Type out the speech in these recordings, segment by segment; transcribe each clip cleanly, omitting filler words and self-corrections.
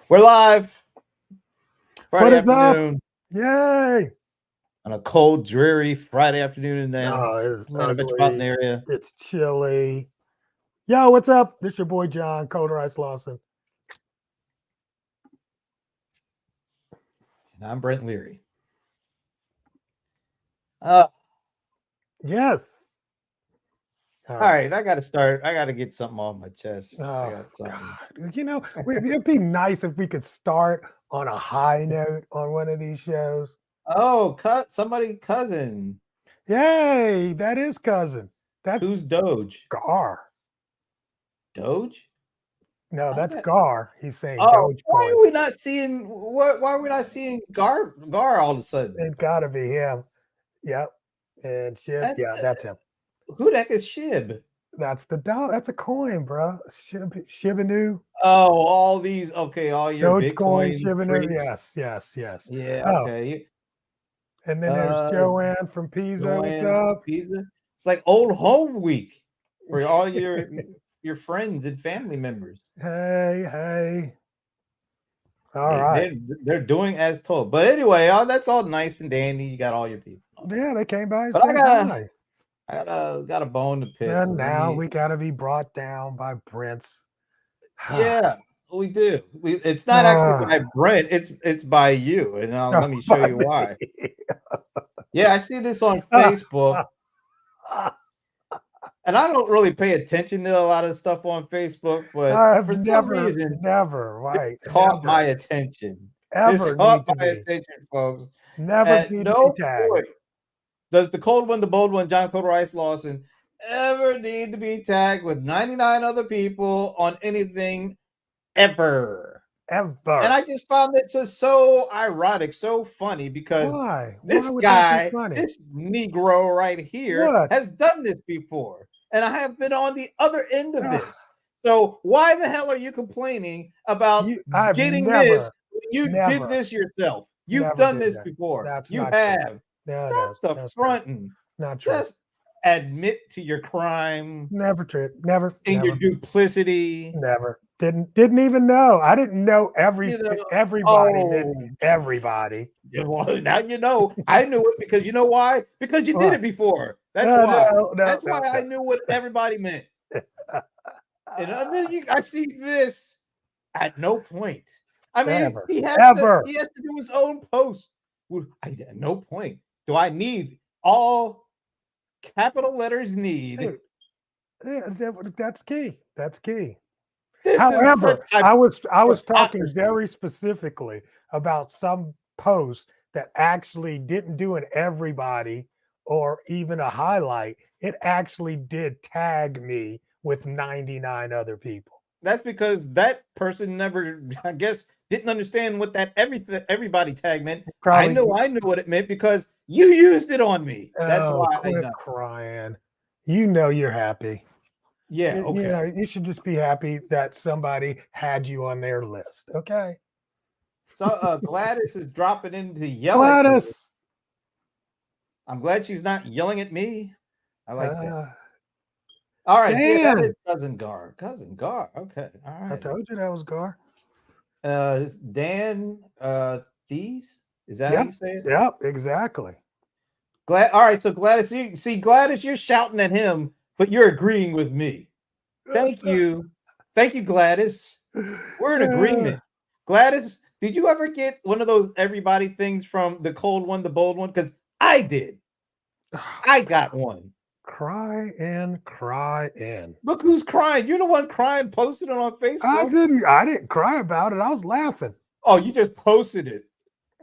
We're live What Friday is up? afternoon Yay! on a cold, dreary Friday afternoon in Oh, it's Atlanta metropolitan ugly. area. It's chilly. Yo, what's up? This your boy John, Coder Ice Lawson. And I'm Brent Leary. Uh, Yes. All all right. right, I got to start. I got to get something off my chest. I Oh got something. God. It'd be nice if we could start on a high note on one of these shows. Oh, cousin. Yay! That is cousin. That's Who's Doge? Gar. Doge? No, How's that's that? Gar. He's saying Oh, why Dogecoin. are we not seeing why are we not seeing Gar all of a sudden? It's got to be him. Yep. And Shib. That, Yeah, that's him. who the heck is Shib? That's the dollar. That's a coin, bro. Shibanu. Oh, all these. Okay, all your Dogecoin, Bitcoin Shibanu. freaks. Yes. Yeah, Oh, okay. and then there's Uh, Joanne from Pisa. What's Joanne up? Pizza. It's like old home week for all your friends and family members. Hey. All They right. they're doing as told. But anyway, that's all nice and dandy. You got all your people. Yeah, they came by and But I said got hi. got a bone to pick. And Let now me. we got to be brought down by Prince. Yeah, we do. It's not actually by Ah, Brent. It's by you, and let me show by you me. why. Yeah, I see this on Facebook. And I don't really pay attention to a lot of stuff on Facebook, but I've for some reason, never, this right? caught my Never, attention. This ever caught need to my be. attention, folks. Never At need to be no tagged. point does the cold one, the bold one, John Coder Rice Lawson, ever need to be tagged with 99 other people on anything ever. And Ever. I just found it just so ironic, so funny because Why? Why this would that be guy, funny? this Negro right here, What? has done this before. And I have been on the other end of Ah, this. So why the hell are you complaining about I've getting this never, when you did never, this yourself? You've never done did this that. before. That's You not true. have. No, Stop the that's true. fronting. Not true. Just admit to your crime Never true. Never, and your never, duplicity. never. Didn't even know. I didn't know You know, everybody knew oh, everybody. yeah, well, now you know. I knew it because you know why? Because you did What? it before. That's No, why. no, no, That's why no, I knew what everybody meant. And then I see this at no point. I mean, ever, he ever. has to do his own post. At no point do I need all capital letters need. Dude, yeah, that's key. That's key. This is such However, I was talking hypocrisy. very specifically about some post that actually didn't do an everybody or even a highlight. It actually did tag me with 99 other people. That's because that person never, I guess, didn't understand what that everybody tag meant. Probably, I knew what it meant because you used it on me. That's oh, why I quit know. crying. You know you're happy. Yeah, You know, okay. you should just be happy that somebody had you on their list. Okay. So Gladys is dropping in to yell at me. Gladys. I'm glad she's not yelling at me. I like that. Uh, All right, yeah, that is Dan. cousin Gar. Cousin Gar. Okay, all I right. told you that was Gar. Dan Thies. Is that how Yep. you say it? Yep. Exactly. Glad. All right, so Gladys, you see, Gladys, you're shouting at him, but you're agreeing with me. Thank you. Thank you, Gladys. We're in agreement. Gladys, did you ever get one of those everybody things from the cold one, the bold one? Because I did. I got one. Cry in, cry in. Look who's crying. You're the one crying, posted it on Facebook. I didn't cry about it. I was laughing. Oh, you just posted it.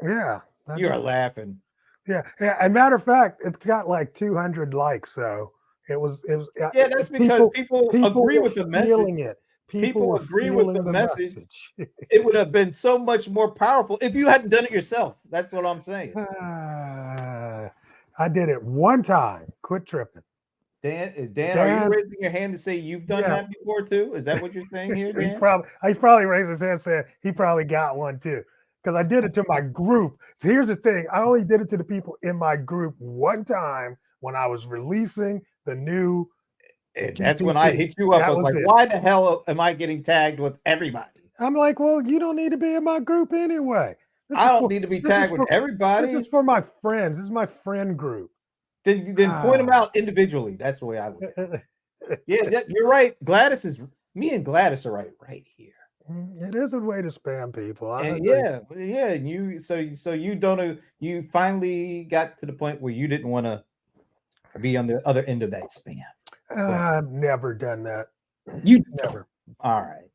Yeah. I You are did. laughing. Yeah. As a matter of fact, it's got like 200 likes. So it was Yeah, that's because people agree were with the message. feeling it. People People were agree with feeling the the message. message. It would have been so much more powerful if you hadn't done it yourself. That's what I'm saying. I did it one time. Quit tripping. Dan, are you Dan, raising your hand to say you've done yeah, that before too? Is that what you're saying here, he's Dan? probably raised his hand and said he probably got one too. Because I did it to my group. So here's the thing: I only did it to the people in my group one time when I was releasing the new And that's when I GPT. hit you up. I That was was like, it. why the hell am I getting tagged with everybody? I'm like, well, you don't need to be in my group anyway. This I is don't for need to be this is tagged with for this is everybody. for my friends. This is my friend group. Then point them Ah. out individually. That's the way I look at it. Yeah, you're right. Gladys is me and Gladys are right here. It is a way to spam people. I And agree. yeah. So you don't you finally got to the point where you didn't want to be on the other end of that spam. I've never done that. You Never. all right.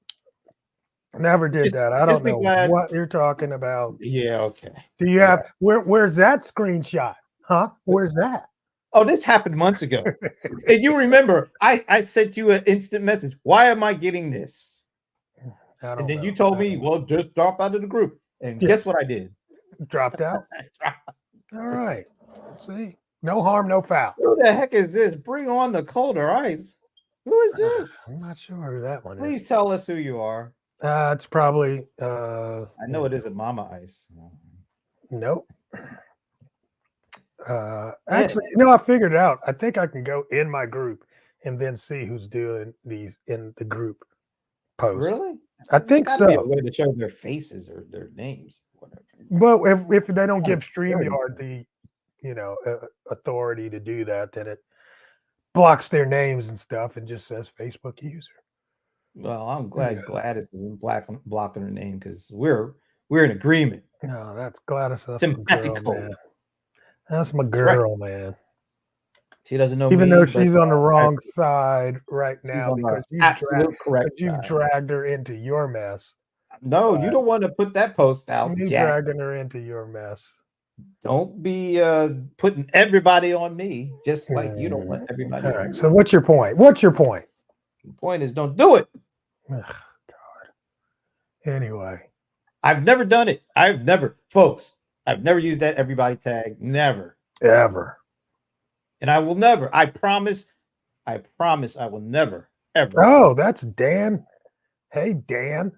Never did that. I Just don't be know glad. what you're talking about. Yeah, okay. Do you have where's that screenshot? Huh? Where's that? Oh, this happened months ago. And you remember, I sent you an instant message. Why am I getting this? And then you told me, well, just drop out of the group. And guess what I did? Dropped out. All right. See, no harm, no foul. Who the heck is this? Bring on the colder ice. Who is this? I'm not sure who that one is. Please tell us who you are. It's probably. I know it isn't Mama Ice. Nope. Actually, I figured it out. I think I can go in my group and then see who's doing these in the group post. Really? I think There's so. gotta be a way to show their faces or their names, whatever. Well, if they don't give StreamYard the, authority to do that, then it blocks their names and stuff and just says Facebook user. Well, I'm glad Gladys isn't blocking her name because we're in agreement. No, that's Gladys. That's Simpatico. my girl, man. That's my girl, man. She doesn't know even me, though she's on the wrong side right now because you've dragged her into your mess. No, you don't want to put that post out. You're dragging her into your mess. Don't be putting everybody on me, just like you don't want everybody. All right. So what's your point? What's your point? The point is, don't do it. Oh, God. Anyway, I've never done it. I've never used that everybody tag. Never. Ever. And I will never. I promise I will never, ever. Oh, that's Dan. Hey, Dan.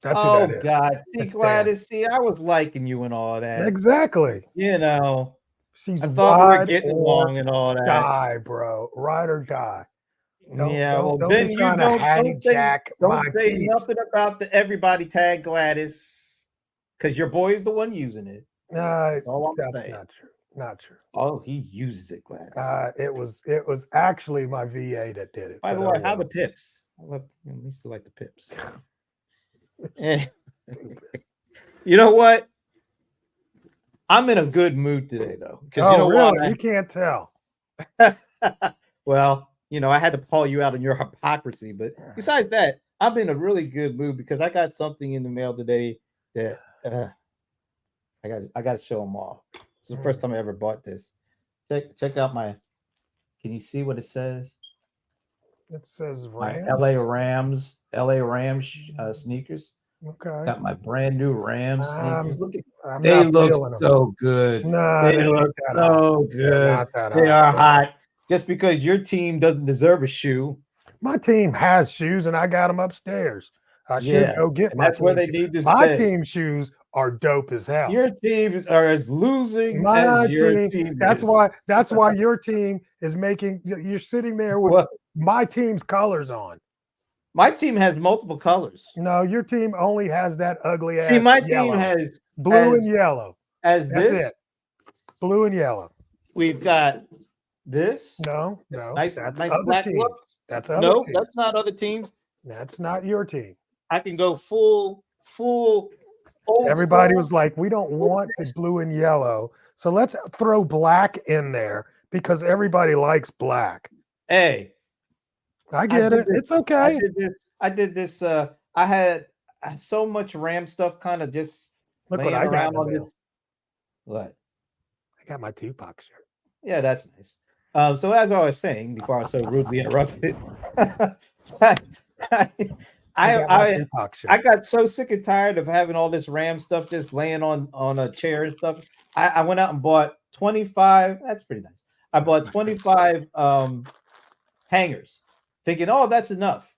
That's oh, God. See, Gladys, see, I was liking you and all that. Exactly. I thought we were getting along and all that. Die, bro. Ride or die. Then you don't say nothing about the everybody tag, Gladys, because your boy is the one using it. That's not true. Not true. Oh, he uses it, Gladys. It was actually my VA that did it. By the way, how the pips? At least I like the pips. You know what? I'm in a good mood today, though. Because really? You can't tell. Well, I had to call you out on your hypocrisy, but besides that, I'm in a really good mood because I got something in the mail today that I got to show them all. This is the first time I ever bought this. Check out my. Can you see what it says? It says Rams. LA Rams sneakers. Okay. Got my brand new Rams sneakers. They look so good. No, they look so good. They are hot. Just because your team doesn't deserve a shoe. My team has shoes, and I got them upstairs. I should go get my. That's where they need to stay. My team shoes are dope as hell. Your teams are as losing as your team. That's why your team is making. You're sitting there with my team's colors on. My team has multiple colors. No, your team only has that ugly ass. See, my team has blue and yellow. That's it. Blue and yellow. We've got this. No. Nice black look. That's other teams. That's not other teams. That's not your team. I can go full. Everybody was like, we don't want the blue and yellow, so let's throw black in there because everybody likes black. Hey, I get it. It's okay. I did this. I had so much Ram stuff kind of just laying around on this. What? I got my Tupac shirt. Yeah, that's nice. So as I was saying before I was so rudely interrupted, I got so sick and tired of having all this Ram stuff just laying on a chair and stuff. I went out and bought 25. That's pretty nice. I bought 25 hangers, thinking, oh, that's enough.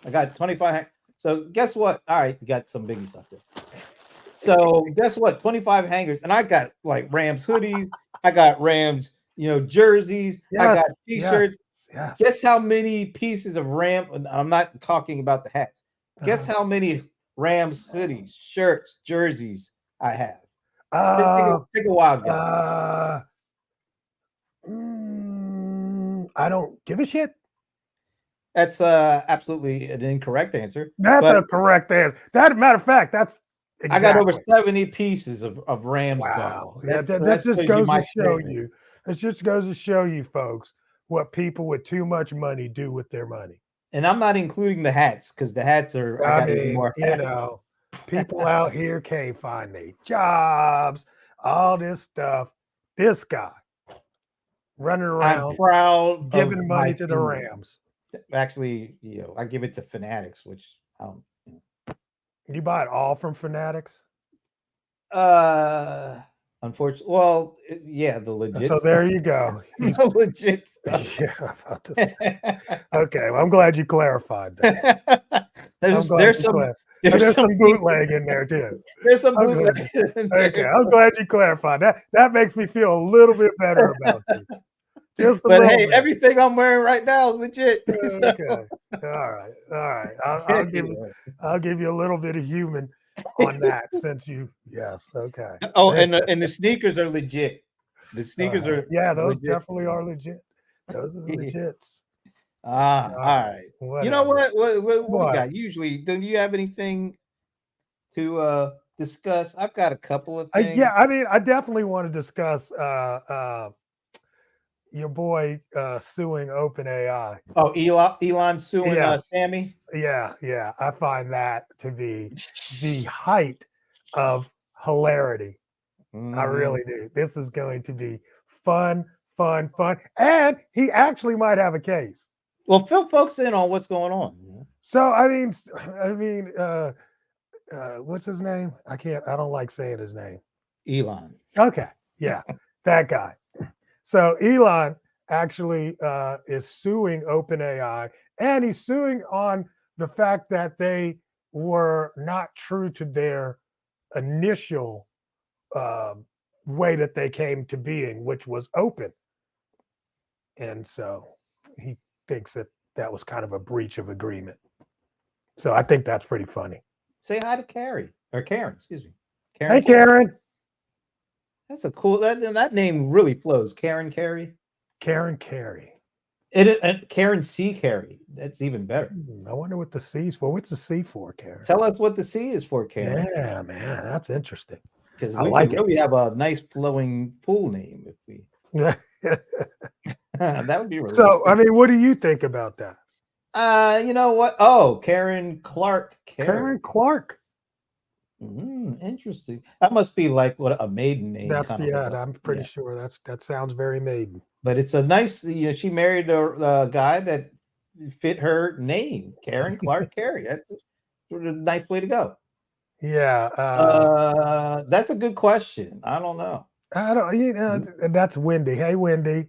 I got 25. So guess what? All right, you got some biggie stuff there. So guess what? 25 hangers, and I got like Rams hoodies. I got Rams, jerseys. I got t-shirts. Yes. Guess how many pieces of Ram? I'm not talking about the hats. Guess how many Rams hoodies, shirts, jerseys I have? Uh, Take a wild guess. I don't give a shit. That's absolutely an incorrect answer. That's But a correct answer. That matter of fact, that's I got over exactly. 70 pieces of Rams garb. Wow. Yeah, that That just shows you goes to my show commitment. you. It just goes to show you, folks, what people with too much money do with their money. And I'm not including the hats because the hats are I I got even mean, more. people out here can't find their jobs, all this stuff. This guy running I'm around proud of giving my money to the team. Rams. Actually, I give it to Fanatics, which I don't. You buy it all from Fanatics? Uh, unfortunately, well, yeah, the legit So stuff. there you go. The legit stuff. Yeah, about to say. Okay, well, I'm glad you clarified that. I'm glad there's you some clarified. there's There's some some bootleg in there too. there's some I'm bootleg glad. in Okay, there. I'm glad you clarified that. That makes me feel a little bit better about you. Just a But little hey, bit. everything I'm wearing right now is legit. So, Okay. All right. All right. I'll give you a little bit of human on that since you yes, okay. oh, and the sneakers are legit. The All sneakers right. are Yeah, those legit. definitely are legit. Those are the legits. All All right. right. You know Whatever. what we What? got? Usually, do you have anything to discuss? I've got a couple of Yeah, things. I mean, I definitely want to discuss your boy suing OpenAI. Oh, Elon suing Yes. Sammy. Yeah. I find that to be the height of hilarity. I Mhm. really do. This is going to be fun. And he actually might have a case. Well, fill folks in on what's going on. So I mean, what's his name? I don't like saying his name. Elon. Okay, yeah, that guy. So Elon actually is suing OpenAI, and he's suing on the fact that they were not true to their initial um, way that they came to being, which was open. And so he thinks that that was kind of a breach of agreement. So I think that's pretty funny. Say hi to Carrie or Karen. Excuse me, Karen. Hey, Karen. That's a cool. That name really flows. Karen Carey. Karen Carey. And Karen C. Carey. That's even better. I wonder what the C's for. What's the C for, Karen? Tell us what the C is for, Karen. Yeah, man, that's interesting. Because I we like could it. really have a nice flowing full name if we. That would be really So, I interesting. mean, what do you think about that? You know what? Oh, Karen Clark Karen Carey. Clark. Interesting. That must be like what a maiden name That's kind of. yeah. I'm pretty Yeah. sure that sounds very maiden. But it's a nice. She married a guy that fit her name, Karen Clark Carey. That's sort of a nice way to go. Yeah. That's a good question. I don't know. I don't. That's Wendy. Hey, Wendy.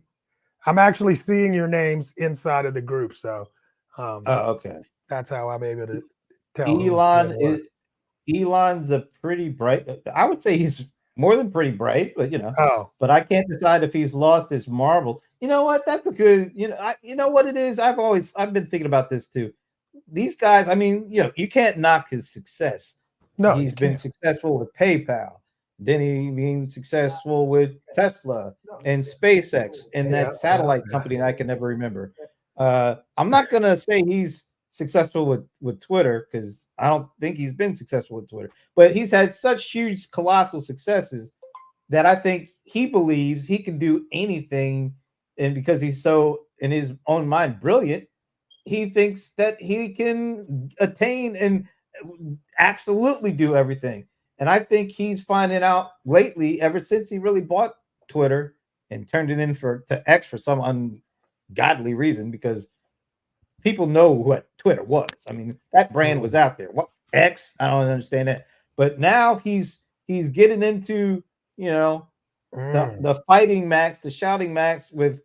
I'm actually seeing your names inside of the group, so Oh, okay. that's how I'm able to tell who's doing Elon what. is Elon's a pretty bright. I would say he's more than pretty bright, but Oh, but I can't decide if he's lost his marble. You know what? That's a good. You know what it is. I've been thinking about this too. These guys. I mean, you can't knock his success. no, you He's been can't. successful with PayPal. Then he been successful with Tesla and SpaceX and that satellite company that I can never remember. I'm not gonna say he's successful with Twitter because I don't think he's been successful with Twitter, but he's had such huge, colossal successes that I think he believes he can do anything, and because he's so in his own mind brilliant, he thinks that he can attain and absolutely do everything. And I think he's finding out lately, ever since he really bought Twitter and turned it in to X for some ungodly reason, because people know what Twitter was. I mean, that brand was out there. What X? I don't understand that. But now he's getting into the fighting max, the shouting max with,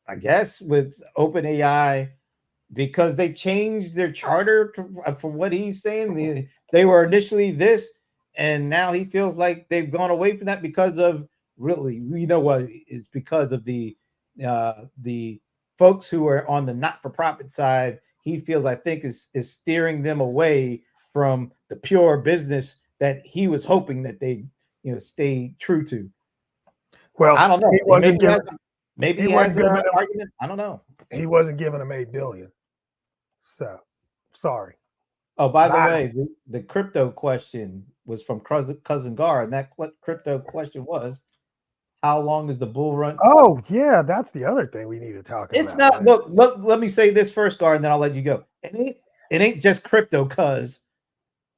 I guess, with OpenAI, because they changed their charter for what he's saying. They were initially this, and now he feels like they've gone away from that because of what is because of the folks who are on the not-for-profit side. he feels, I think, is steering them away from the pure business that he was hoping that they, stay true to. Well, I don't know. he wasn't Maybe he giving has, maybe he he wasn't has an giving them argument. I don't know. he wasn't giving them 8 billion. So sorry. Oh, by the I, way, the crypto question was from cousin Gar, and that crypto question was, how long is the bull run? oh yeah, that's the other thing we need to talk It's about, not. man. Look. Let me say this first, Gar, and then I'll let you go. It ain't just crypto, cuz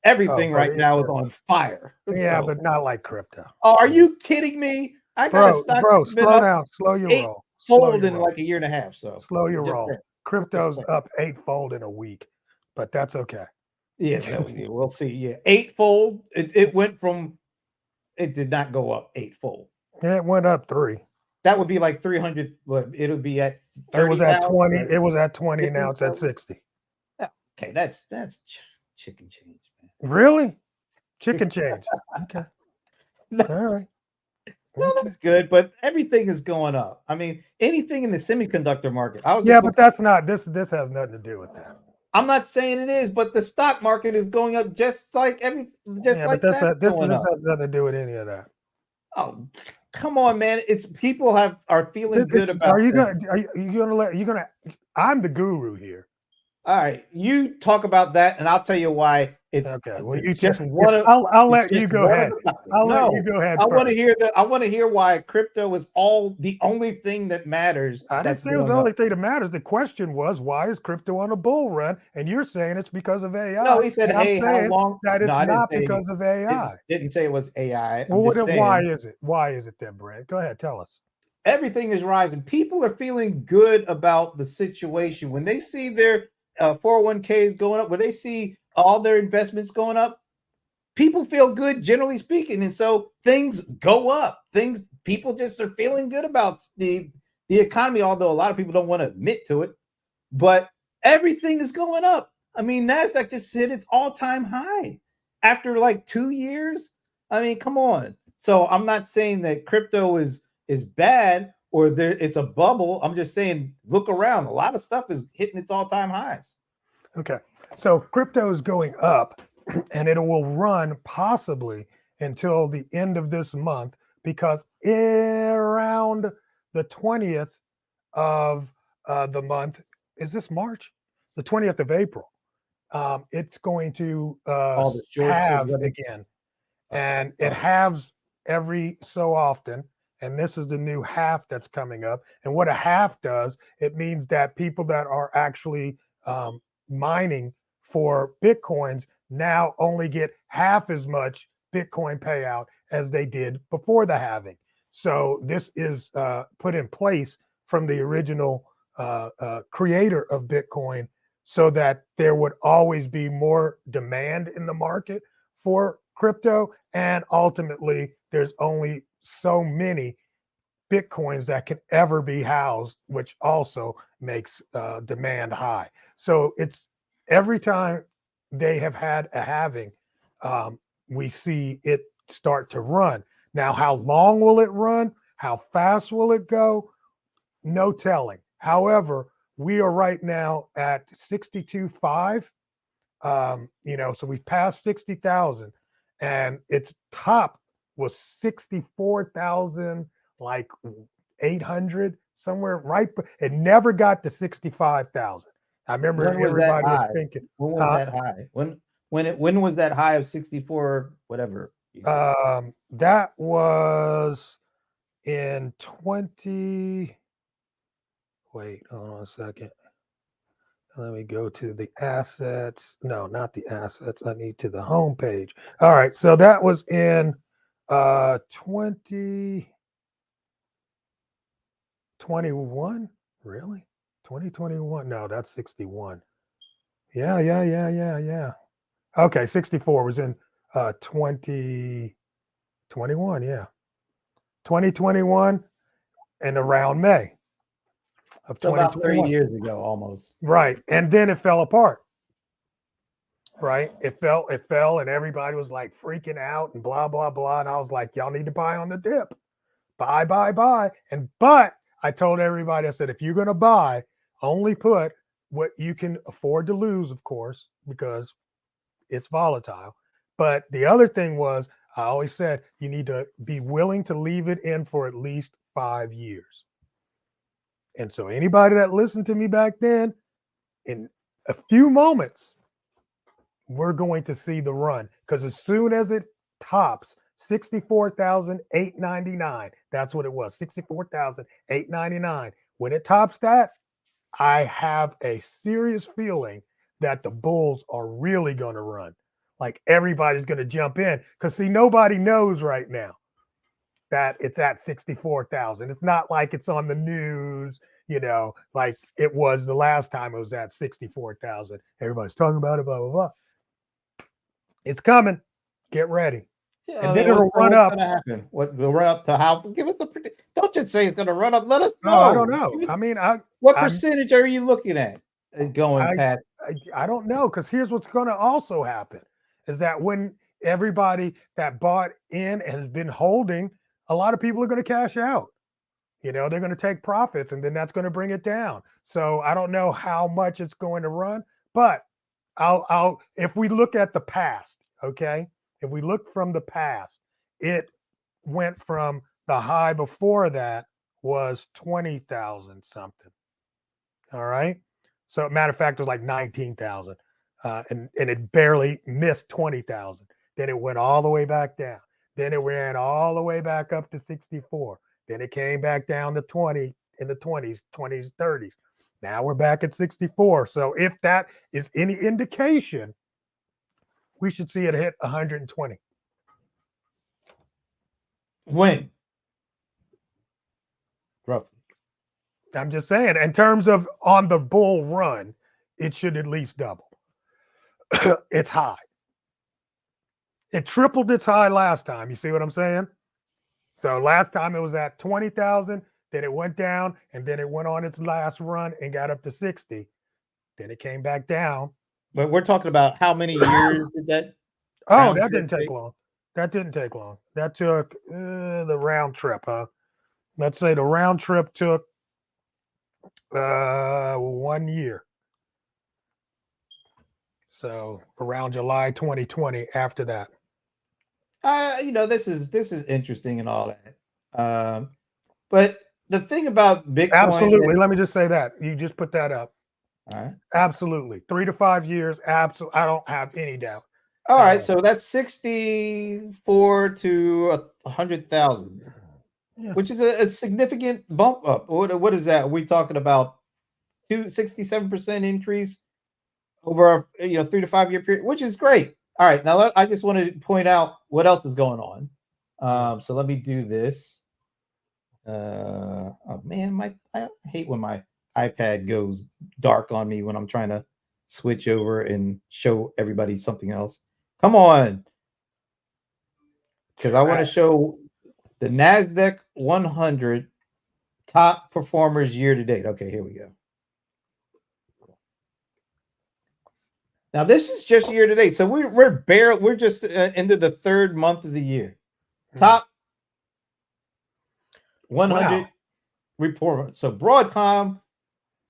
Oh, everything but right now is on fire. yeah, So, but not like crypto. are you kidding me? I got a stock Bro, that's been slow up down, slow your roll, slow eightfold your in roll, like a year and a half. So, slow your just roll. saying. Just Crypto's saying. up 8-fold in a week, but that's okay. Yeah, no, yeah, we'll see. Yeah, eightfold. It went from. It did not go up eightfold. It went up 3. That would be like 300. What it'll be at It was 30 at now. 20. Or It was at 20. 50, Now it's at 60. okay, that's chicken change, Really? Chicken man. change. Okay. No, All right. Okay. that's good, but everything is going up. I mean, anything in the semiconductor market. I was Yeah, just but looking. that's not this. This has nothing to do with that. I'm not saying it is, but the stock market is going up just Yeah, but like that's going this up. has nothing to do with any of that. Oh, come on, man! It's people are feeling good It's are about you the. gonna are you gonna let you gonna? I'm the guru here. All right, you talk about that, and I'll tell you why. Okay. Well, It's just if one of I'll it's let you just go one of ahead. the topics. I'll let you No, go ahead I want to first. hear I want to hear why crypto is the only thing that matters I didn't that's say it was the going up. only thing that matters. The question was, why is crypto on a bull run? And you're saying it's because of No, AI. he said, And I'm "Hey, how saying long?" that No, it's I didn't not say because of AI. didn't say it was AI. I'm Well, just why saying is it? Why is it then, Brent? Go ahead, tell us. everything is rising. People are feeling good about the situation when they see their 401ks going up, when they see all their investments going up. People feel good, generally speaking, and so things go up. People just are feeling good about the economy. Although a lot of people don't want to admit to it, but everything is going up. I mean, Nasdaq just hit its all-time high after like 2 years. I mean, come on. So I'm not saying that crypto is bad or it's a bubble. I'm just saying look around. A lot of stuff is hitting its all-time highs. Okay. So crypto is going up and it will run possibly until the end of this month because around the 20th of the month, is this March? The 20th of April, it's going to All the shorts or halve whatever. again. And it halves every so often. And this is the new half that's coming up. And what a half does, it means that people that are actually mining for Bitcoins now only get half as much Bitcoin payout as they did before the halving. So this is put in place from the original creator of Bitcoin so that there would always be more demand in the market for crypto. And ultimately, there's only so many Bitcoins that can ever be housed, which also makes demand high. So it's every time they have had a halving, we see it start to run. Now, how long will it run? How fast will it go? No telling. However, we are right now at 62.5. So we've passed 60,000 and its top was 64,000, like 800 somewhere right. But it never got to 65,000. I remember When was that everybody was high? thinking, When was that high? When was that high of 64 whatever you just said? that was in 20. Wait, hold on a second. Let me go to the assets. No, not the assets. I need to the home page. All right. So that was in 2021. Really? 2021? No, that's 61. Yeah. Okay, 64 was in 2021. Yeah. 2021 and around May of So about 3 2021. years ago almost. Right. And then it fell apart. Right. It fell, and everybody was like freaking out and blah, blah, blah. And I was like, y'all need to buy on the dip. Buy, buy, buy. But I told everybody, I said, if you're going to buy, only put what you can afford to lose, of course, because it's volatile. But the other thing was, I always said you need to be willing to leave it in for at least 5 years. And so anybody that listened to me back then, in a few moments, we're going to see the run, because as soon as it tops 64,899, that's what it was, 64,899. When it tops that, I have a serious feeling that the Bulls are really going to run. Like everybody's going to jump in, because see, nobody knows right now that it's at 64,000. It's not like it's on the news, like it was the last time it was at 64,000. Everybody's talking about it, blah, blah, blah. It's coming. Get ready. Yeah, And I then mean, it'll run what's up. going to happen? What will run up to how? Give us the Don't just say it's going to run up. Let us Oh, I don't know. know. I mean, What I'm, percentage are you looking at going I, past? I don't know, because here's what's going to also happen is that when everybody that bought in and has been holding, a lot of people are going to cash out. They're going to take profits, and then that's going to bring it down. So I don't know how much it's going to run, but if we look at the past, okay, if we look from the past, it went from the high before that was 20,000 something. All right. So matter of fact, it was like 19,000, and it barely missed 20,000. Then it went all the way back down. Then it ran all the way back up to 64. Then it came back down to 20 in the 20s, 30s. Now we're back at 64. So if that is any indication, we should see it hit 120. When? Roughly. I'm just saying, in terms of on the bull run, it should at least double. It's high. It tripled its high last time. You see what I'm saying? So last time it was at 20,000, then it went down, and then it went on its last run and got up to 60. Then it came back down. But we're talking about how many years did that Oh, round that trip didn't take take? long. That didn't take long. That took the round trip, huh? Let's say the round trip took 1 year. So around July 2020 after that. This is interesting and all that. But the thing about Bitcoin, Absolutely. Let me just say that. You just put that up. all right. Absolutely. 3 to 5 years. Absolutely. I don't have any doubt. All right, so that's 64 to 100,000, Yeah. which is a significant bump up. What is that? Are we talking about 67% increase over a 3 to 5 year period, which is great. All right, now I just want to point out what else is going on. So let me do this. Oh man, I hate when my iPad goes dark on me when I'm trying to switch over and show everybody something else. Come on, because I want to show the NASDAQ 100 top performers year to date. Okay, here we go. Now this is just year to date, so we're just into the third month of the year. Top 100 report. So Broadcom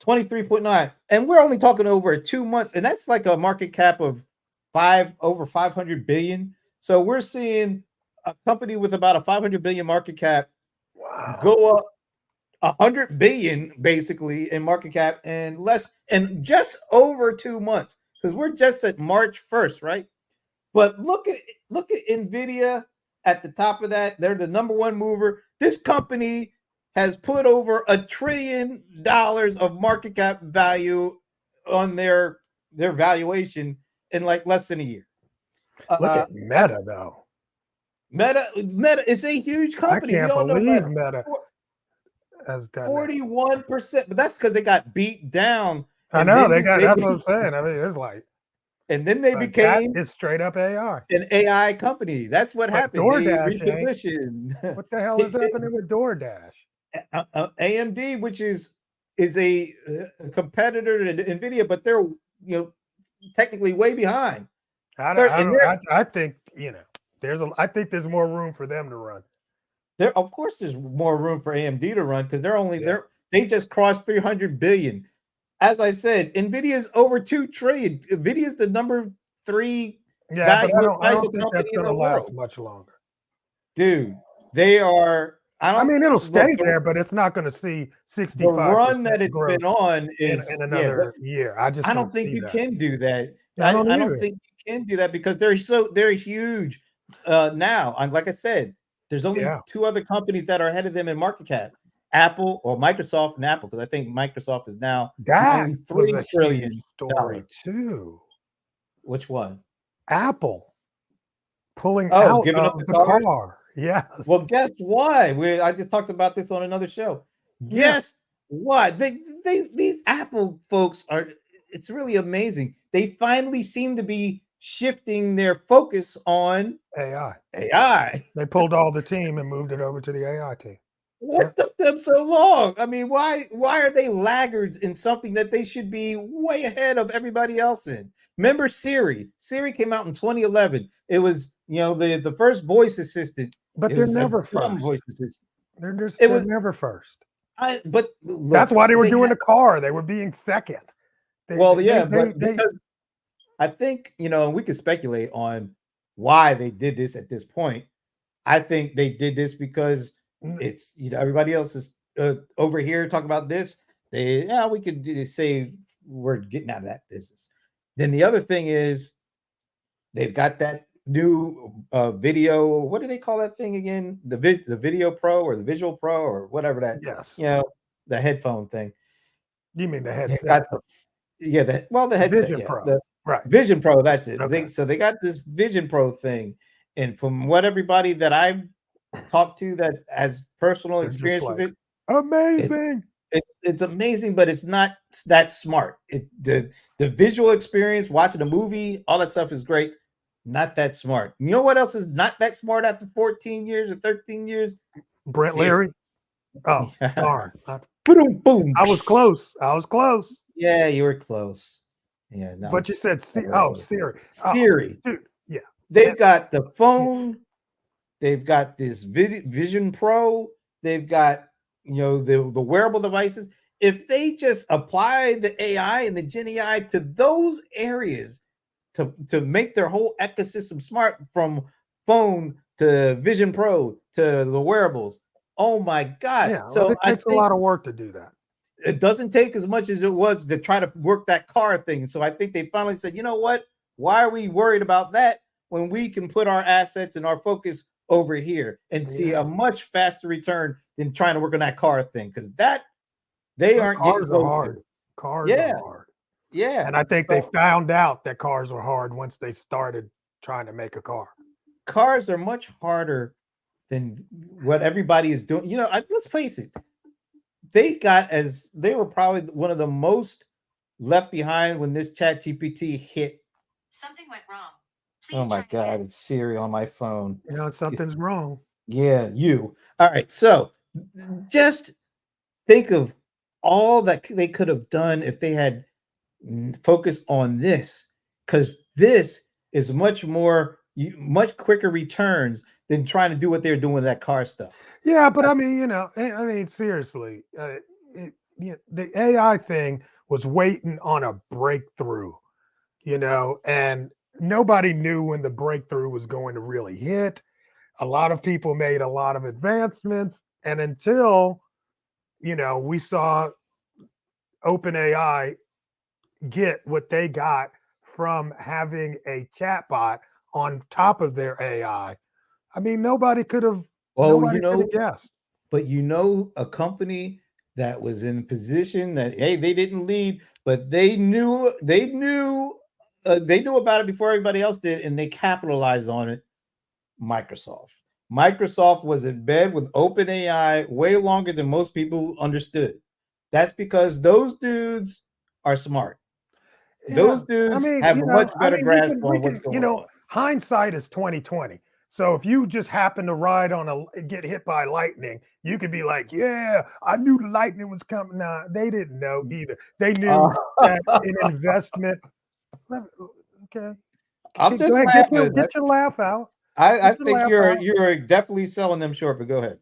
23.9, and we're only talking over 2 months, and that's like a market cap of over 500 billion. So we're seeing a company with about a 500 billion market cap go up 100 billion basically in market cap and just over 2 months, because we're just at March 1st, right? But look at Nvidia at the top of that. They're the number one mover. This company has put over $1 trillion of market cap value on their valuation in like less than a year. Look at Meta though. Meta is a huge company. I can't believe Meta has done 41%, but that's because they got beat down. I know that's what I'm saying. I mean, it's like, and then they became it's straight up AI, an AI company. That's what happened. DoorDash, they repositioned. What the hell is happening with DoorDash? AMD, which is a competitor to Nvidia, but they're technically way behind. I think I think there's more room for them to run. Of course, there's more room for AMD to run, because they just crossed 300 billion. as I said, Nvidia's over 2 trillion. Nvidia's the number 3 Yeah, but most I valuable don't think company that's in going the to last world, much longer. dude. They are. I I don't mean, it'll look. stay there, but it's not going to see The run 65% that it's growth been on is in yeah. another year. I just I don't don't think see you that. can do that. I don't I don't either. think you can do that because they're huge now. And like I said, there's only Yeah, 2 other companies that are ahead of them in market cap: Apple or Microsoft and Apple. Because I think Microsoft is now the that only was a huge $3 trillion. story too. Which one? Apple pulling Oh, out giving up of the the cars. car. Well, Yes. guess why? I just talked about this on another show. Yeah. Guess what? These Apple folks are. It's really amazing. They finally seem to be shifting their focus on AI. AI. They pulled all the team and moved it over to the AI team. Yeah. What took them so long? I mean, why are they laggards in something that they should be way ahead of everybody else in? Remember Siri? Siri came out in 2011. It was, the first voice assistant. But It they're was a never dumb first. voice assistant. It They're was never first. but That's look, why they were they doing had the car. They were being second. well, yeah, but because I think, we could speculate on why they did this at this point. I think they did this because it's, everybody else is over here talking about this. We could say we're getting out of that business. Then the other thing is they've got that new video. What do they call that thing again? The Video Pro or the Visual Pro or whatever that, yes. the headphone thing. You mean the They headset? got the headset, Vision Pro. the Right. Vision Pro. That's it. Okay. They got this Vision Pro thing, and from what everybody that I've talked to that has personal They're just experience with like, it, amazing. it's amazing, but it's not that smart. The visual experience, watching a movie, all that stuff is great. Not that smart. You know what else is not that smart after 14 years or 13 years? Brent Siri. Leary. Oh, darn. Boom, boom. I was close. Yeah, you were close. Yeah, no. But you said Siri. Siri. Dude, yeah. They've got the phone. They've got this Vision Pro. They've got, the wearable devices. If they just apply the AI and the Gen AI to those areas to make their whole ecosystem smart, from phone to Vision Pro to the wearables. Oh my God. Yeah. So it takes a lot of work to do that. It doesn't take as much as it was to try to work that car thing. So I think they finally said, you know what? Why are we worried about that when we can put our assets and our focus over here and see a much faster return than trying to work on that car thing? Because they aren't getting cars are close hard. to. Cars are hard. Yeah. And I think they found out that cars were hard once they started trying to make a car. Cars are much harder than what everybody is doing. Let's face it. They were probably one of the most left behind when this Chat GPT hit. Something went wrong. Please oh my God, again. It's Siri on my phone. Something's wrong. Yeah, you. All right. So just think of all that they could have done if they had focused on this, because this is much quicker returns than trying to do what they're doing with that car stuff. Yeah, but I mean, seriously, the AI thing was waiting on a breakthrough, and nobody knew when the breakthrough was going to really hit. A lot of people made a lot of advancements, and until, we saw OpenAI get what they got from having a chatbot on top of their AI. I mean, nobody could have guessed. But a company that was in a position that, hey, they didn't lead, but they knew about it before everybody else did, and they capitalized on it. Microsoft was in bed with OpenAI way longer than most people understood. That's because those dudes are smart. Those dudes have a much better grasp on what's going on. Hindsight is 2020. So if you just happen to get hit by lightning, you could be like, yeah, I knew the lightning was coming. Nah, they didn't know either. They knew that an investment. Okay. I'm just laughing. Get your laugh out. I think you're definitely selling them short, but go ahead.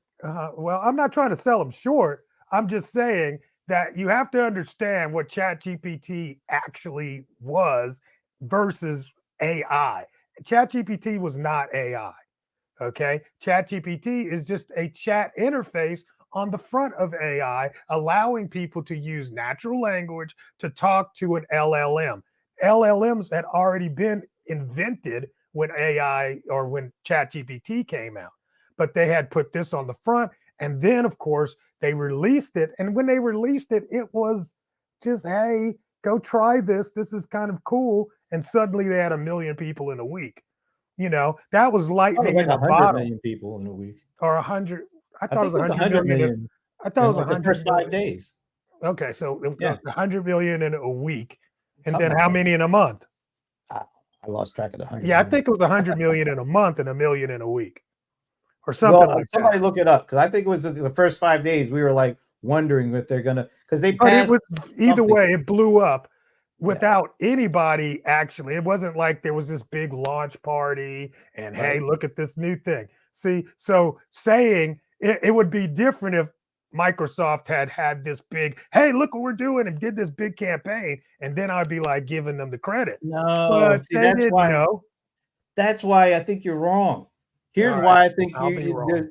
Well, I'm not trying to sell them short. I'm just saying that you have to understand what ChatGPT actually was versus AI. ChatGPT was not AI. Okay. ChatGPT is just a chat interface on the front of AI, allowing people to use natural language to talk to an LLM. LLMs had already been invented when AI or when ChatGPT came out, but they had put this on the front. And then, of course, they released it. And when they released it, it was just, hey, go try this. This is kind of cool. And suddenly they had a million people in a week. That was It was lightning like in a 100 bottle, million people in a week. or 100. I I thought it think was it was 100 100 million. million I thought it in was like the 100 first 5 million. days. Okay, so it was Yeah, 100 million in a week. And something then like how that. many in a month? I, I lost track of the 100 Yeah, I million. think it was 100 million in a month and a million in a week or something Well, like that. somebody look it up because I think it was the first 5 days we were like wondering if they're gonna because they But it passed was either something. way, it blew up Yeah, without anybody actually. It wasn't like there was this big launch party and hey, right. look at this new thing. See, so saying it would be different if Microsoft had this big, hey, look what we're doing and did this big campaign, and then I'd be like giving them the credit. No, But see they didn't know. that's why I think you're wrong. Here's All right, why I think I'll be wrong.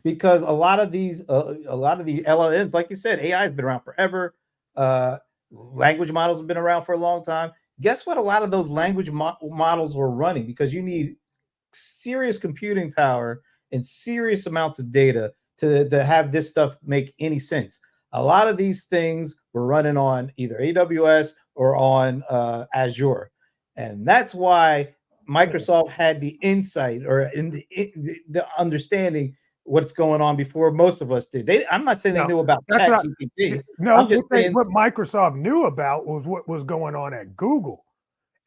because a lot of these LLMs, like you said, AI has been around forever. Uh, Language models have been around for a long time. Guess what? A lot of those models were running because you need serious computing power and serious amounts of data to have this stuff make any sense. A lot of these things were running on either AWS or on Azure. And that's why Yeah. Microsoft had the insight or the understanding what's going on before most of us did. I'm not saying they No, knew about that's Chat not. GPT. No, I'm just saying, what Microsoft knew about was what was going on at Google.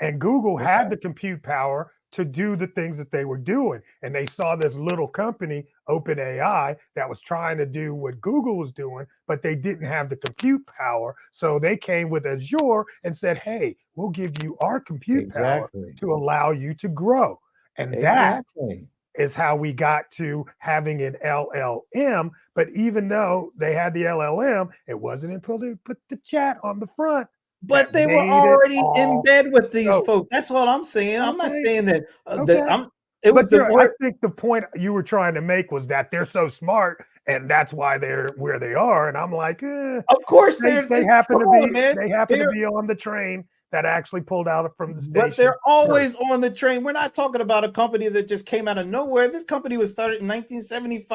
And Google had okay, the compute power to do the things that they were doing. And they saw this little company, OpenAI, that was trying to do what Google was doing, but they didn't have the compute power. So they came with Azure and said, hey, we'll give you our compute power exactly, to allow you to grow. And that exactly. is how we got to having an LLM. But even though they had the LLM, it wasn't until they put the chat on the front that But they were made it already in all bed with these go. folks. That's what I'm saying. I'm not Okay, saying that that okay. I'm. It was But the I word. think the point you were trying to make was that they're so smart and that's why they're where they are. And I'm like, Of course, they happen come to on, be man. They're on the train that actually pulled out from the but station they're first. always on the train. We're not talking about a company that just came out of nowhere. This company was started in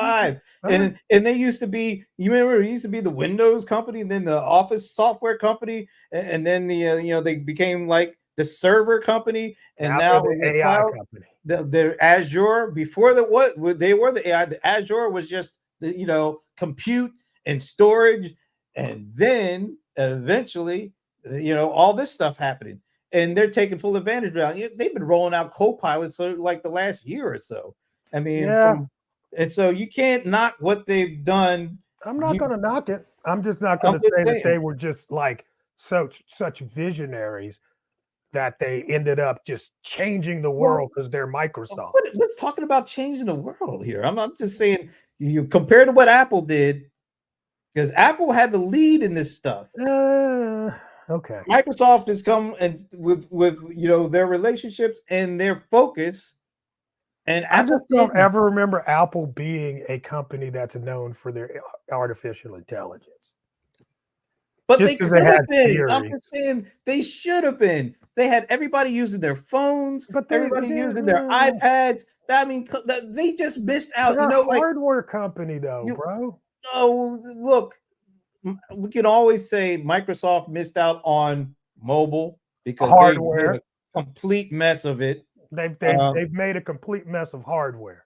Okay. 1975, All right. and they used to be. You remember, it used to be the Windows company, and then the Office software company, and then they became like the server company, and Now they're now the the AI cloud. company. The Azure before the what they were the AI. The Azure was just the compute and storage, and then eventually all this stuff happening, and they're taking full advantage of it. They've been rolling out co-pilots for like the last year or so. I mean, Yeah, from and so you can't knock what they've done. I'm not You, going to knock it. I'm just not going I'm to just say that saying. they were just like such visionaries that they ended up just changing the Well, world because they're Microsoft. what's talking about changing the world here? I'm just saying you compare to what Apple did because Apple had the lead in this stuff. Uh, okay. Microsoft has come and with their relationships and their focus, and I just Apple don't didn't. ever remember Apple being a company that's known for their artificial intelligence. But Just they because they could have had been. I'm Siri, just saying they should have been. They had everybody using their phones, but everybody using their iPads. I mean, they just missed out. they're a Like hardware company though, you. bro. Oh, look, we can always say Microsoft missed out on mobile because they made Hardware. a complete mess of it. They've they've Um, they've made a complete mess of hardware.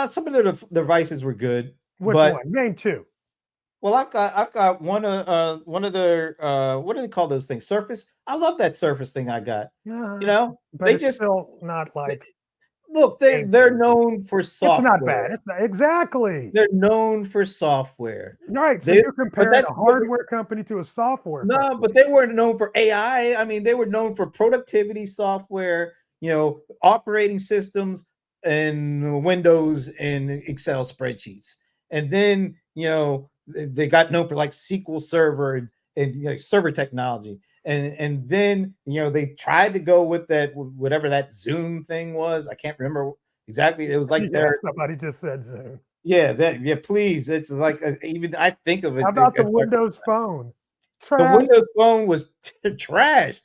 some of the devices were good, Which but one? Name two. well, I've got one of their what do they call those things? Surface. I love that Surface thing I got. Uh, but They it's just still not they- like look. game They're changer. known for It's not bad. software. It's not exactly They're known for software. right. So They you're but comparing that's a hardware company to a software no, company. but they weren't known for AI. I mean, they were known for productivity software. Operating systems and Windows and Excel spreadsheets. And then they got known for like SQL Server and you know, server technology. And then they tried to go with that whatever that Zoom thing was. I can't remember exactly. It was like Yeah, somebody just said Zoom. yeah, please. It's like even I think of it. How about the as Windows Phone? the Trash. Windows Phone was trash.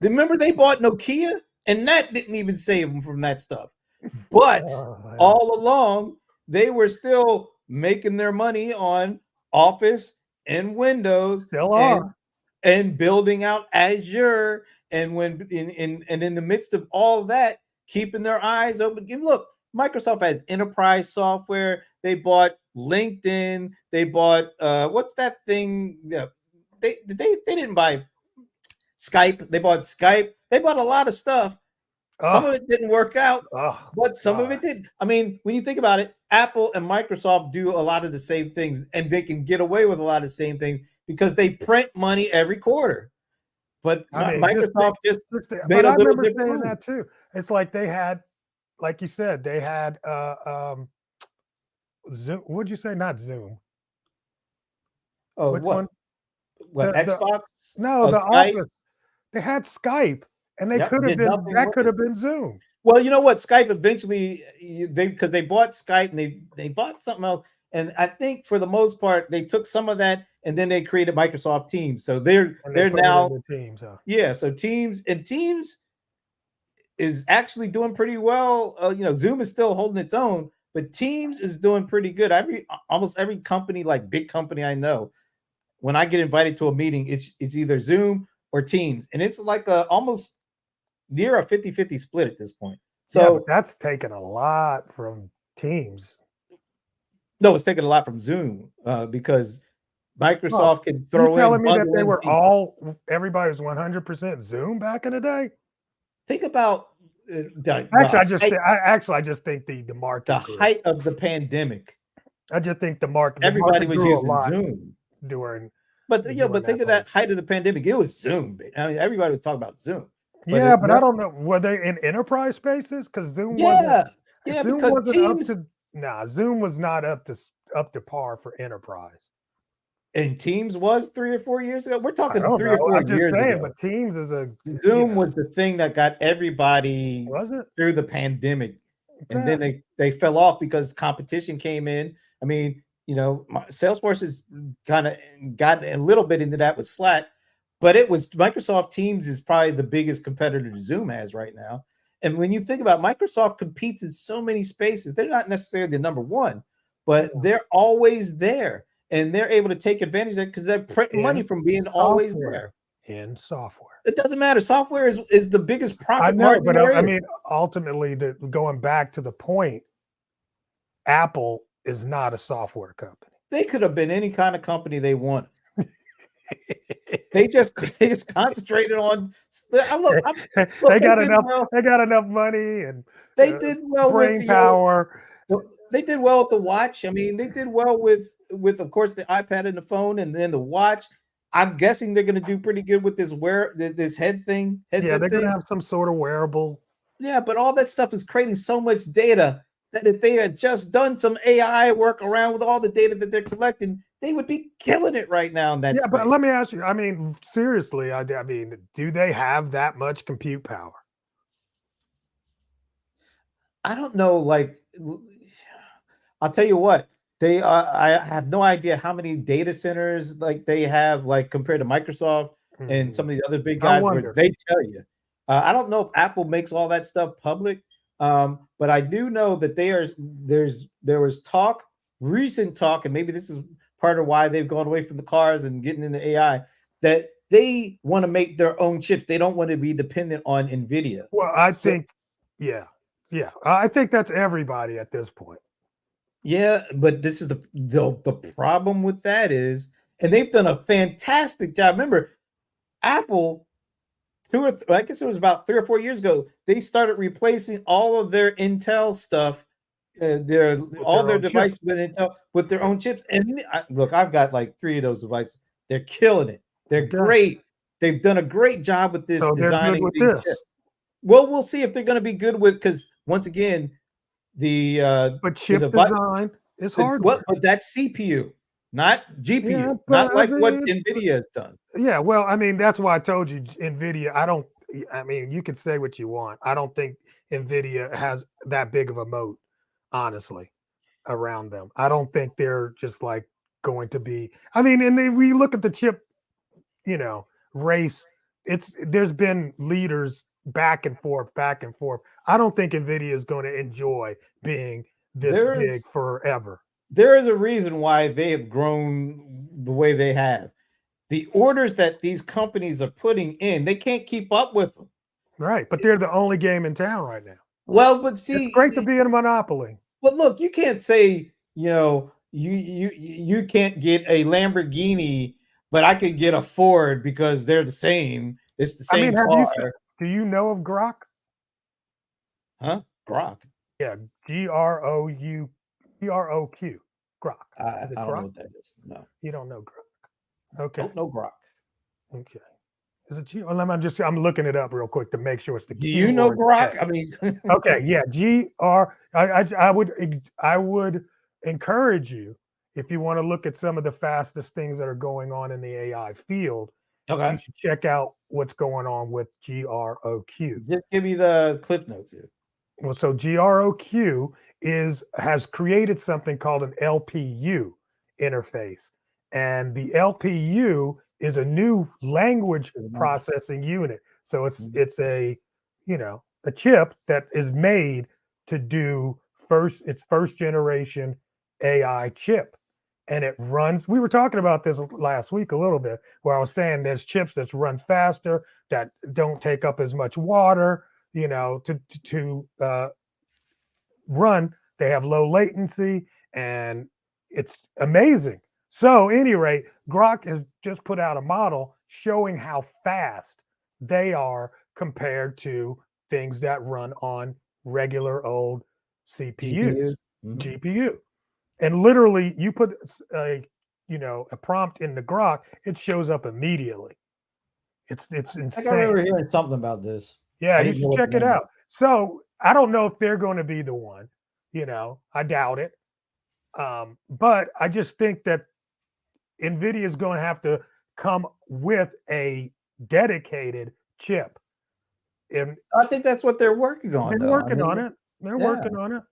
Remember they bought Nokia, and that didn't even save them from that stuff. But Oh, all along, they were still making their money on Office and Windows, still are. and building out Azure. And when in the midst of all that, keeping their eyes open. Look, Microsoft has enterprise software. They bought LinkedIn. They bought what's that thing? Yeah, they didn't buy Skype. They bought Skype. They bought a lot of stuff. Some of it didn't work out, but some of it did. I mean, when you think about it, Apple and Microsoft do a lot of the same things, and they can get away with a lot of the same things because they print money every quarter. But Microsoft just made a little different saying that too. It's like they had, like you said, they had Zoom. What'd you say? Not Zoom. Oh, which one? What Xbox? No, the Skype? Office. They had Skype, and they Yep, could have did been. nothing That with could it. have been Zoom. Well, you know what? Skype eventually because they bought Skype and they bought something else, and I think for the most part they took some of that and then they created Microsoft Teams. So they're now Teams. Huh? Yeah. So Teams is actually doing pretty well. Zoom is still holding its own, but Teams is doing pretty good. Almost every company, like big company I know, when I get invited to a meeting, it's either Zoom or Teams, and it's like almost near a 50-50 split at this point. So yeah, but that's taken a lot from Teams. No, it's taken a lot from Zoom because Microsoft can throw in. Telling me that they were everybody was 100% Zoom back in the day. Think about I just think the market, the height of the pandemic. I just think the market. Everybody was using Zoom during. But think of that height of the pandemic. It was Zoom. I mean, everybody was talking about Zoom. Yeah, but I don't know. Were they in enterprise spaces? Because Zoom wasn't. Yeah, Zoom because wasn't Teams. Zoom was not up to par for enterprise. And Teams was 3 or 4 years ago. We're talking 3 or 4 I'm just years saying, ago. but Teams is Zoom was the thing that got everybody through the pandemic, and then they fell off because competition came in. I mean, Salesforce has kind of got a little bit into that with Slack, but Microsoft Teams is probably the biggest competitor Zoom has right now. And when you think about Microsoft competes in so many spaces, they're not necessarily the number one, but they're always there. And they're able to take advantage of it because they're printing money from being always there. In software. It doesn't matter. Software is the biggest profit margin. But I mean, ultimately, going back to the point, Apple is not a software company. They could have been any kind of company they want. They just concentrated on. They got enough. Well. They got enough money and they did well brain with power. They did well with the watch. I mean, they did well with of course the iPad and the phone, and then the watch. I'm guessing they're going to do pretty good with this head thing. Yeah, they're going to have some sort of wearable. Yeah, but all that stuff is creating so much data that if they had just done some AI work around with all the data that they're collecting, they would be killing it right now in that space. But let me ask you, I mean, seriously, I mean, do they have that much compute power? I don't know. Like, I'll tell you what, I have no idea how many data centers like they have, like compared to Microsoft and some of the other big guys where they tell you. I don't know if Apple makes all that stuff public, but I do know that there was recent talk, and maybe this is part of why they've gone away from the cars and getting into AI, that they want to make their own chips. They don't want to be dependent on NVIDIA. Well, I think that's everybody at this point. Yeah, but this is the problem with that is, and they've done a fantastic job. Remember, Apple, I guess it was about 3 or 4 years ago, they started replacing all of their Intel stuff, their devices with Intel with their own chips. And look, I've got like 3 of those devices. They're killing it. They're great. They've done a great job with this designing these chips. Well, we'll see if they're going to be good with, because once again, but chip design is hardware. But that's CPU. not GPU, Yeah, but not I like what mean, NVIDIA has done. yeah, well, I mean, that's why I told you Nvidia. I mean, you can say what you want. I don't think Nvidia has that big of a moat, honestly, around them. I don't think they're just like going to be. I mean, and then we look at the chip, you know, race. There's been leaders back and forth, back and forth. I don't think Nvidia is going to enjoy being this big There's forever. there is a reason why they have grown the way they have. The orders that these companies are putting in, they can't keep up with them. Right, but they're the only game in town right now. Well, but It's great to see, be in a monopoly. but look, you can't say, you can't get a Lamborghini, but I could get a Ford because they're the same. It's the I mean, same car, do you know of Grok? huh? Grok. Yeah, Grou Grok. Grok. I, Is it I don't know Grok? what that is. No, You don't know Grok. Okay. don't know Grok. Okay. Is it G? Well, I'm looking it up real quick to make sure it's the Do Q you know or the K. Grok? I mean, Okay, yeah, I would encourage you if you want to look at some of the fastest things that are going on in the AI field, you okay. should check out what's going on with GROQ. Just give me the clip notes here. Well, so GROQ has created something called an LPU interface, and the LPU is a new language processing unit. So it's a a chip that is made to do first generation AI chip, and it runs. We were talking about this last week a little bit, where I was saying there's chips that run faster, that don't take up as much water, to run. They have low latency, and it's amazing. So, any rate, Grok has just put out a model showing how fast they are compared to things that run on regular old CPUs, GPU. Mhm. GPU. And literally, you put a prompt in the Grok, it shows up immediately. It's I remember insane. hearing something about this. Yeah, I you didn't know should what the check it name was. out. So I don't know if they're going to be the one. I doubt it. But I just think that NVIDIA is going to have to come with a dedicated chip, and I think that's what they're working on, they're though. I working on mean, it. They're yeah. working on it.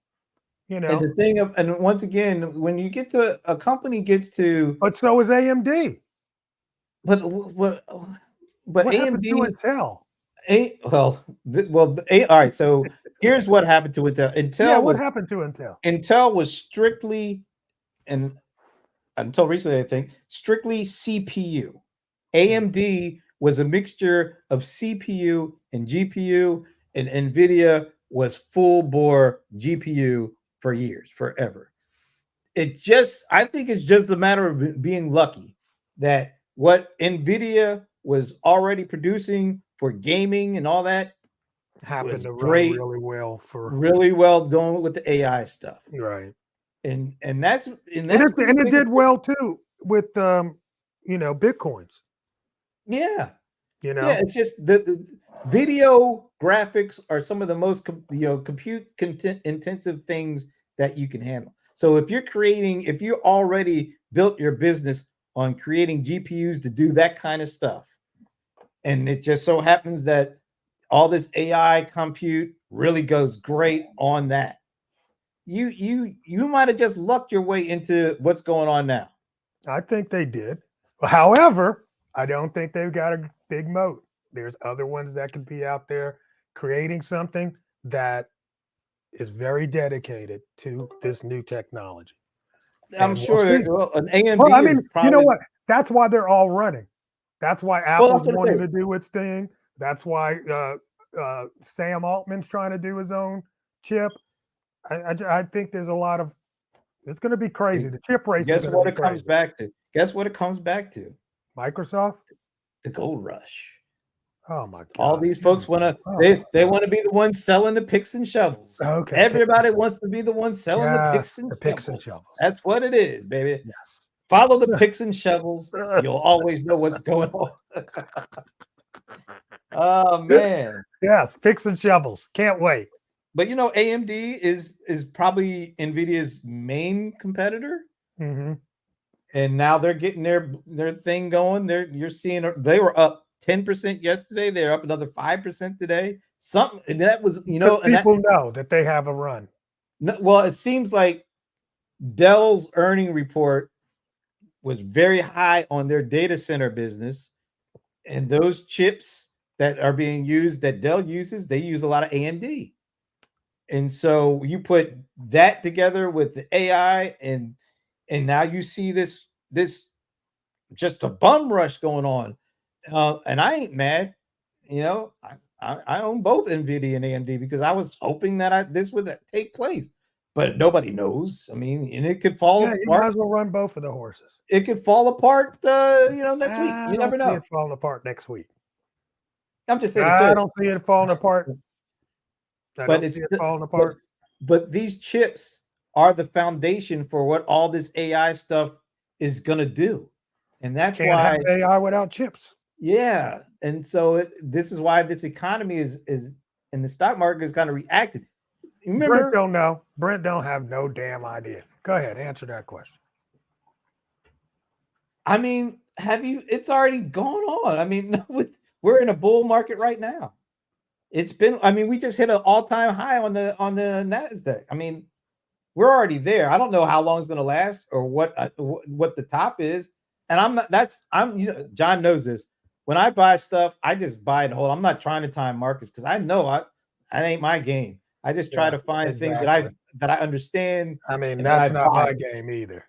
You And know, the thing of, and once again, when you get to a company gets to, but so is AMD. but what, but What happened to AMD, Intel? all right. So here's what happened to Intel. Yeah, what happened to Intel? Intel was strictly, and until recently, I think, strictly CPU. AMD was a mixture of CPU and GPU, and NVIDIA was full bore GPU for years, forever. I think it's just a matter of being lucky that what NVIDIA was already producing for gaming and all that Happened was to run great, really well for really well done with the AI stuff. right. And that's been And the it biggest did thing. well too with Bitcoins, Yeah. you Yeah, know. it's just the video graphics are some of the most compute content intensive things that you can handle. So if you already built your business on creating GPUs to do that kind of stuff, and it just so happens that all this AI compute really goes great on that, you might have just lucked your way into what's going on now. I think they did. However, I don't think they've got a big moat. There's other ones that could be out there creating something that is very dedicated to this new technology. I'm And we'll sure see. that, well, an Well, AMD I mean, is you know probably, what? That's why they're all running. That's why well, Apple's that's what I wanting say. to do its thing. That's why Sam Altman's trying to do his own chip. I think there's a lot of. It's going to be crazy. The chip race is Guess going to what be it comes crazy. back to? Guess what it comes back to? Microsoft. The gold rush. Oh my All god. these folks want to Oh they my want to be the ones selling the picks and shovels. god. Okay. Everybody wants to be the one selling the picks Yes, and the picks and shovels. shovels. That's what it is, baby. Yes. Follow the picks and shovels. You'll always know what's going on. Oh man. Yes, picks and shovels. Can't wait. But AMD is probably Nvidia's main competitor. Mm-hmm. and now they're getting their thing going. You're seeing they were up 10% yesterday. They're up another 5% today. Something, and that was, Because and that, people know that they have a run. well, it seems like Dell's earning report was very high on their data center business, and those chips that are being used that Dell uses, they use a lot of AMD. And so you put that together with the AI, and now you see this just a bum rush going on. And I ain't mad. I own both Nvidia and AMD because I was hoping that this would take place, but nobody knows. I mean, and it could fall Yeah, you might apart. as well run both of the horses. It could fall apart, next week. I You don't never see know. it falling apart next week. I'm just saying it I could. don't see it falling apart. I But don't it's see it falling apart. but these chips are the foundation for what all this AI stuff is gonna do, and that's Can't have why. AI without chips. Yeah, and so this is why this economy is and the stock market is kind of reacted. Brent Remember, don't know. Brent don't have no damn idea. Go ahead, answer that question. I mean, it's already gone on. I mean, we're in a bull market right now. It's been. I mean, we just hit an all-time high on the Nasdaq. I mean, we're already there. I don't know how long it's going to last or what the top is. And I'm not. John knows this. When I buy stuff, I just buy and hold. I'm not trying to time markets because I know that ain't my game. I just try to find things that I understand. I mean, and that's not my it. game either.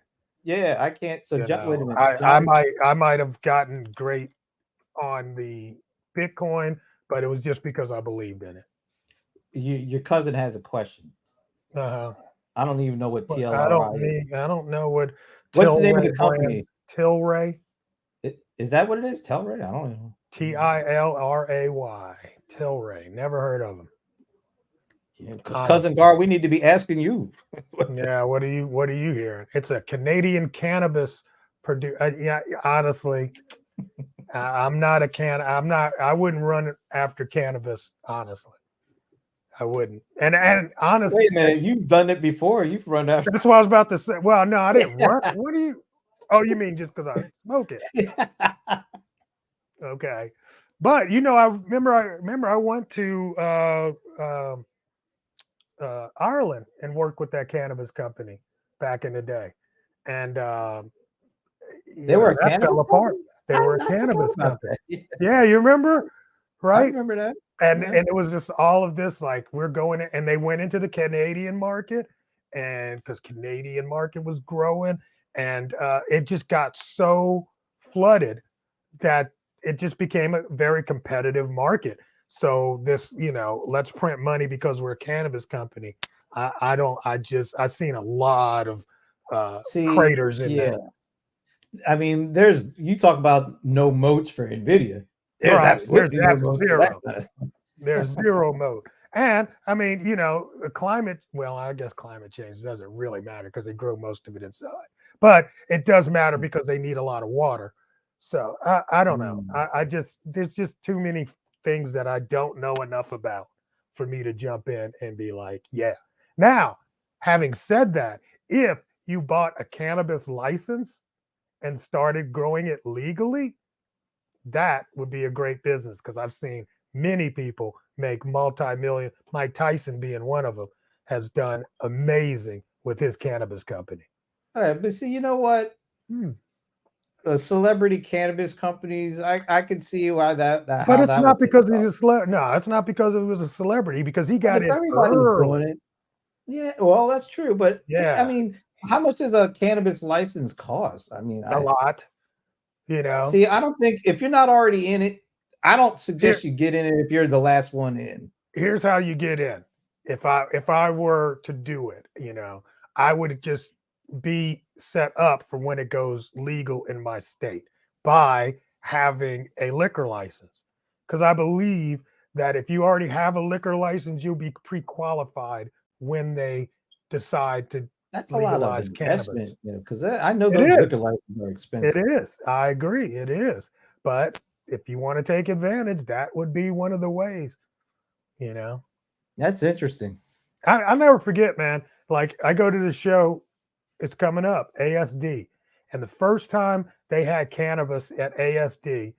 Yeah, I can't. So, wait a minute. I might have gotten great on the Bitcoin, but it was just because I believed in it. Your cousin has a question. Uh-huh. I don't even know what TLRI I don't know what. What's the name of the company? Tilray. Is that what it is? Tilray? I don't know. Tilray. Tilray. Never heard of them. Yeah, Cousin Gar, we need to be asking you. Yeah, what are you hearing? It's a Canadian cannabis producer. Yeah, honestly, I'm not I wouldn't run after cannabis, honestly. I wouldn't. And honestly, wait a minute, you've done it before. You've run after. That's what I was about to say. Well, no, I didn't run. What do you? Oh, you mean just because I smoke it? Okay, but I remember I went to Ireland and worked with that cannabis company back in the day, and they were a that fell apart. They were a cannabis company. Yeah, you remember, right? I remember that. And it was just all of this, like we're going in, and they went into the Canadian market, and because Canadian market was growing, and it just got so flooded that it just became a very competitive market. So this, let's print money because we're a cannabis company. I've seen a lot of craters in that. I mean, you talk about no moats for NVIDIA. There's Right. absolutely zero. There's zero mode. And I mean, climate, well, I guess climate change doesn't really matter because they grow most of it inside. But it does matter because they need a lot of water. So I don't know. There's just too many things that I don't know enough about for me to jump in and be like, yeah. Now, having said that, if you bought a cannabis license and started growing it legally, that would be a great business because I've seen many people make multi-million. Mike Tyson being one of them has done amazing with his cannabis company. All right, but see, you know what? The celebrity cannabis companies, I can see why that. But it's not because he's a celebrity. No, it's not because he was a celebrity. Because he got in early. Doing it. Yeah, well, that's true. But yeah, I mean, how much does a cannabis license cost? I mean, a lot. See, I don't think if you're not already in it, I don't suggest you get in it if you're the last one in. Here's how you get in. If I were to do it, I would just be set up for when it goes legal in my state by having a liquor license. Because I believe that if you already have a liquor license, you'll be pre-qualified when they decide to That's a lot of investment, because I know those liquor licenses are expensive. It is. I agree. It is. But if you want to take advantage, that would be one of the ways, That's interesting. I'll never forget, man. Like I go to the show, it's coming up, ASD. And the first time they had cannabis at ASD,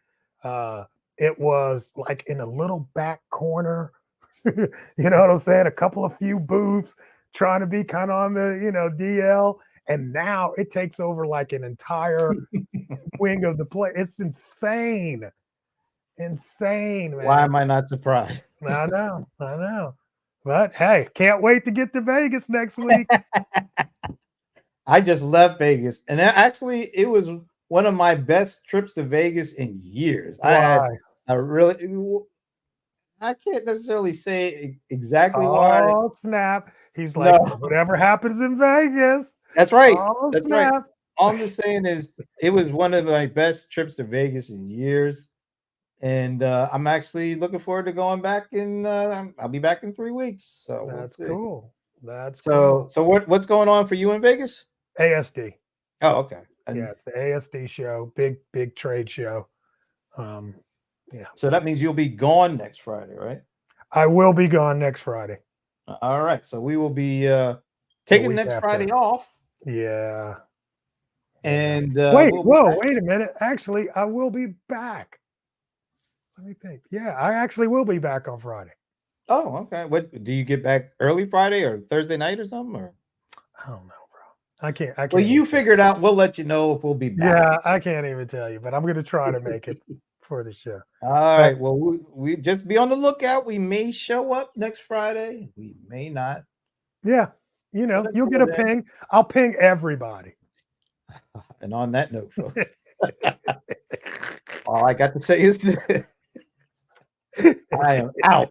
it was like in a little back corner. You know what I'm saying? A couple of few booths trying to be kind of on the, DL. And now it takes over like an entire wing of the place. It's insane. Insane, man. Why am I not surprised? I know. But hey, can't wait to get to Vegas next week. I just left Vegas, and actually, it was one of my best trips to Vegas in years. I had Why? a really, I can't necessarily say exactly why. Oh, snap. He's like, No, whatever happens in Vegas. that's right. Oh, That's right. snap. All I'm just saying is it was one of my best trips to Vegas in years. And I'm actually looking forward to going back in. I'll be back in 3 weeks, so we'll That's see. cool. That's So, cool. so what's going on for you in Vegas? ASD. Oh, okay. And Yeah, it's the ASD show. Big trade show. Yeah. so that means you'll be gone next Friday, right? I will be gone next Friday. All right. So we will be taking week next after. Friday off. Yeah. And wait, we'll be whoa, back. wait a minute. Actually, I will be back. Let me think. Yeah, I actually will be back on Friday. Oh, okay. What do you get back early Friday or Thursday night or something? Or I don't know, bro. I can't. well, you figure it out. We'll let you know if we'll be back. Yeah, I can't even tell you, but I'm going to try to make it for the show. All right. Well, we just be on the lookout. We may show up next Friday. We may not. Yeah. You'll get a ping. I'll ping everybody. And on that note, folks, all I got to say is I am out.